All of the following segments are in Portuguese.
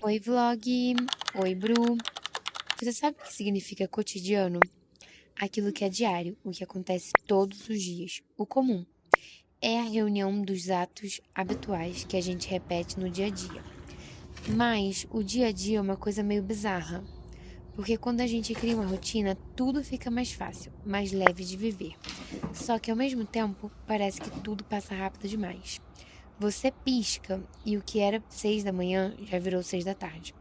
Oi, vlog! Oi, Bru! Você sabe o que significa cotidiano? Aquilo que é diário, o que acontece todos os dias, o comum. É a reunião dos atos habituais que a gente repete no dia a dia. Mas o dia a dia é uma coisa meio bizarra, porque quando a gente cria uma rotina, tudo fica mais fácil, mais leve de viver. Só que ao mesmo tempo, parece que tudo passa rápido demais. Você pisca e o que era 6 da manhã já virou 6 da tarde.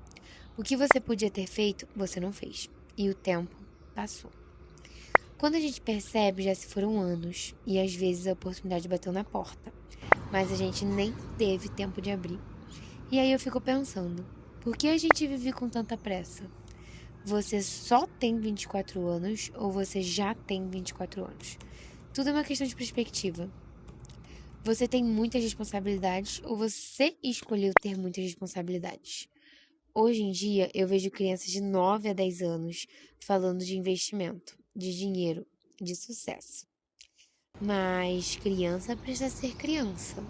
O que você podia ter feito, você não fez. E o tempo passou. Quando a gente percebe, já se foram anos e às vezes a oportunidade bateu na porta, mas a gente nem teve tempo de abrir. E aí eu fico pensando, por que a gente vive com tanta pressa? Você só tem 24 anos ou você já tem 24 anos? Tudo é uma questão de perspectiva. Você tem muitas responsabilidades ou você escolheu ter muitas responsabilidades? Hoje em dia, eu vejo crianças de 9 a 10 anos falando de investimento, de dinheiro, de sucesso. Mas criança precisa ser criança.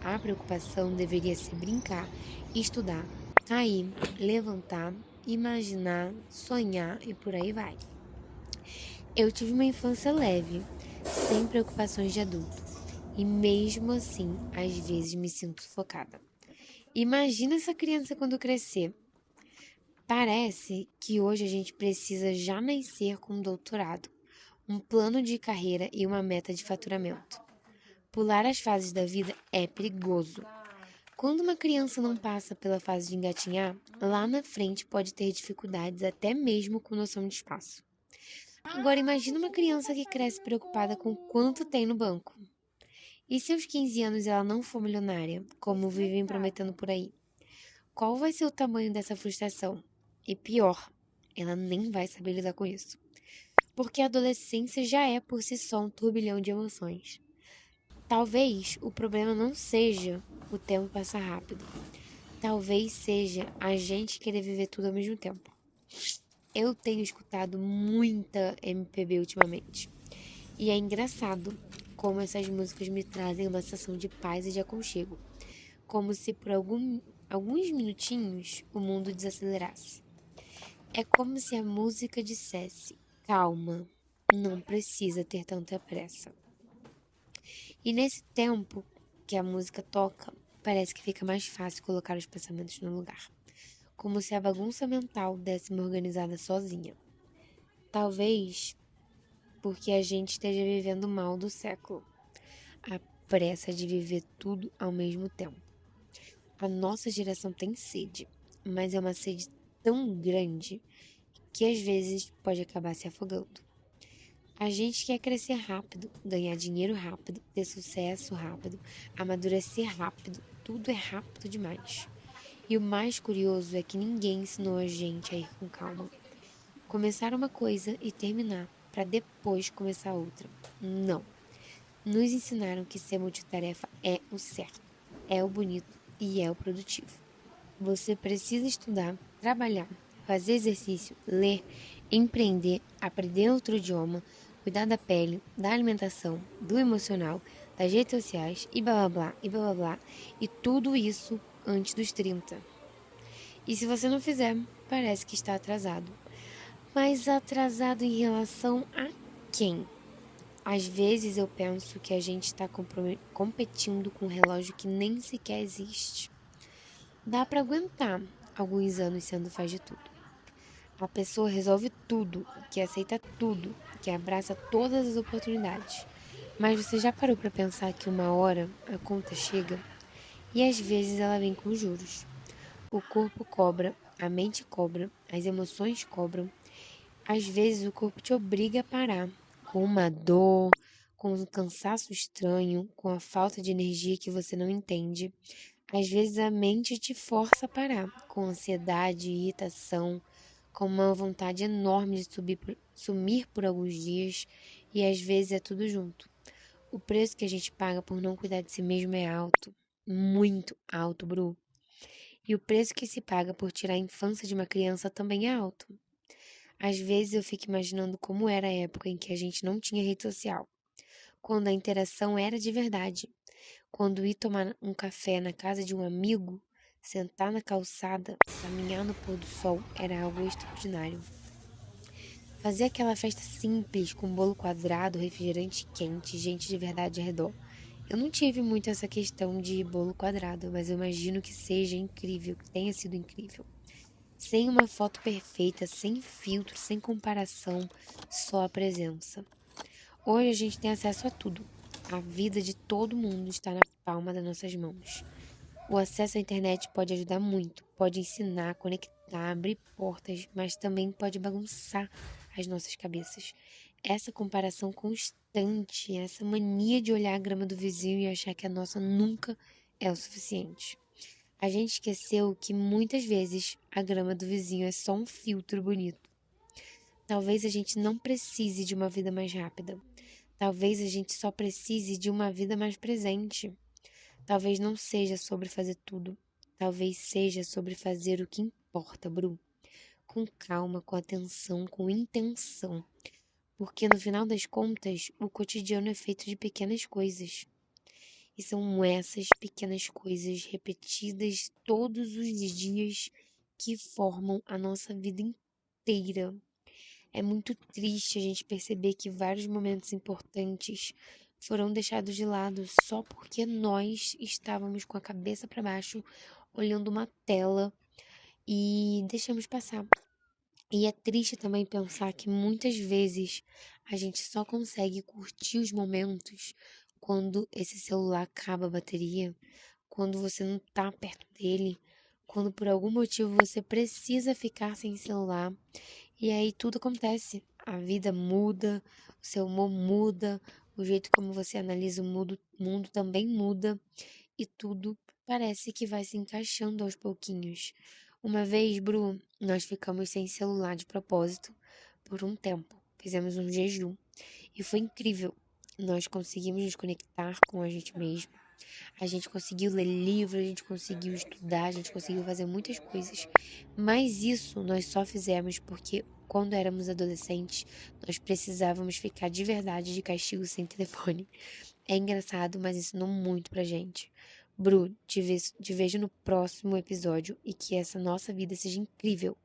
A preocupação deveria ser brincar, estudar, cair, levantar, imaginar, sonhar e por aí vai. Eu tive uma infância leve, sem preocupações de adulto. E mesmo assim, às vezes me sinto sufocada. Imagina essa criança quando crescer. Parece que hoje a gente precisa já nascer com um doutorado, um plano de carreira e uma meta de faturamento. Pular as fases da vida é perigoso. Quando uma criança não passa pela fase de engatinhar, lá na frente pode ter dificuldades até mesmo com noção de espaço. Agora imagina uma criança que cresce preocupada com quanto tem no banco. E se aos 15 anos ela não for milionária, como vivem prometendo por aí? Qual vai ser o tamanho dessa frustração? E pior, ela nem vai saber lidar com isso. Porque a adolescência já é por si só um turbilhão de emoções. Talvez o problema não seja o tempo passar rápido. Talvez seja a gente querer viver tudo ao mesmo tempo. Eu tenho escutado muita MPB ultimamente. E é engraçado como essas músicas me trazem uma sensação de paz e de aconchego. Como se por alguns minutinhos o mundo desacelerasse. É como se a música dissesse: calma, não precisa ter tanta pressa. E nesse tempo que a música toca, parece que fica mais fácil colocar os pensamentos no lugar. Como se a bagunça mental desse uma organizada sozinha. Talvez porque a gente esteja vivendo o mal do século. A pressa de viver tudo ao mesmo tempo. A nossa geração tem sede, mas é uma sede tão grande que às vezes pode acabar se afogando. A gente quer crescer rápido, ganhar dinheiro rápido, ter sucesso rápido, amadurecer rápido, tudo é rápido demais. E o mais curioso é que ninguém ensinou a gente a ir com calma. Começar uma coisa e terminar, para depois começar outra. Não. Nos ensinaram que ser multitarefa é o certo, é o bonito e é o produtivo. Você precisa estudar, trabalhar, fazer exercício, ler, empreender, aprender outro idioma, cuidar da pele, da alimentação, do emocional, das redes sociais e blá blá blá e blá blá blá. E tudo isso antes dos 30. E se você não fizer, parece que está atrasado. Mas atrasado em relação a quem? Às vezes eu penso que a gente está competindo com um relógio que nem sequer existe. Dá para aguentar alguns anos sendo faz de tudo. A pessoa resolve tudo, que aceita tudo, que abraça todas as oportunidades. Mas você já parou para pensar que uma hora a conta chega e às vezes ela vem com juros. O corpo cobra, a mente cobra, as emoções cobram. Às vezes o corpo te obriga a parar, com uma dor, com um cansaço estranho, com a falta de energia que você não entende. Às vezes a mente te força a parar, com ansiedade, irritação, com uma vontade enorme de sumir por alguns dias, e às vezes é tudo junto. O preço que a gente paga por não cuidar de si mesmo é alto, muito alto, Bru. E o preço que se paga por tirar a infância de uma criança também é alto. Às vezes eu fico imaginando como era a época em que a gente não tinha rede social, quando a interação era de verdade, quando ir tomar um café na casa de um amigo Sentar na calçada, caminhar no pôr do sol era algo extraordinário. Fazer aquela festa simples com bolo quadrado, refrigerante quente, gente de verdade ao redor. Eu não tive muito essa questão de bolo quadrado, mas eu imagino que seja incrível, que tenha sido incrível. Sem uma foto perfeita, sem filtro, sem comparação, só a presença. Hoje a gente tem acesso a tudo. A vida de todo mundo está na palma das nossas mãos. O acesso à internet pode ajudar muito, pode ensinar, conectar, abrir portas, mas também pode bagunçar as nossas cabeças. Essa comparação constante, essa mania de olhar a grama do vizinho e achar que a nossa nunca é o suficiente. A gente esqueceu que muitas vezes a grama do vizinho é só um filtro bonito. Talvez a gente não precise de uma vida mais rápida. Talvez a gente só precise de uma vida mais presente. Talvez não seja sobre fazer tudo. Talvez seja sobre fazer o que importa, Bru. Com calma, com atenção, com intenção. Porque no final das contas, o cotidiano é feito de pequenas coisas. E são essas pequenas coisas repetidas todos os dias que formam a nossa vida inteira. É muito triste a gente perceber que vários momentos importantes foram deixados de lado só porque nós estávamos com a cabeça para baixo, olhando uma tela e deixamos passar. E é triste também pensar que muitas vezes a gente só consegue curtir os momentos quando esse celular acaba a bateria, quando você não tá perto dele, quando por algum motivo você precisa ficar sem celular. E aí tudo acontece. A vida muda, o seu humor muda, o jeito como você analisa o mundo também muda e tudo parece que vai se encaixando aos pouquinhos. Uma vez, Bru, nós ficamos sem celular de propósito por um tempo. Fizemos um jejum e foi incrível. Nós conseguimos nos conectar com a gente mesmo. A gente conseguiu ler livros, a gente conseguiu estudar, a gente conseguiu fazer muitas coisas. Mas isso nós só fizemos porque, quando éramos adolescentes, nós precisávamos ficar de verdade de castigo sem telefone. É engraçado, mas ensinou muito pra gente. Bru, te vejo no próximo episódio e que essa nossa vida seja incrível.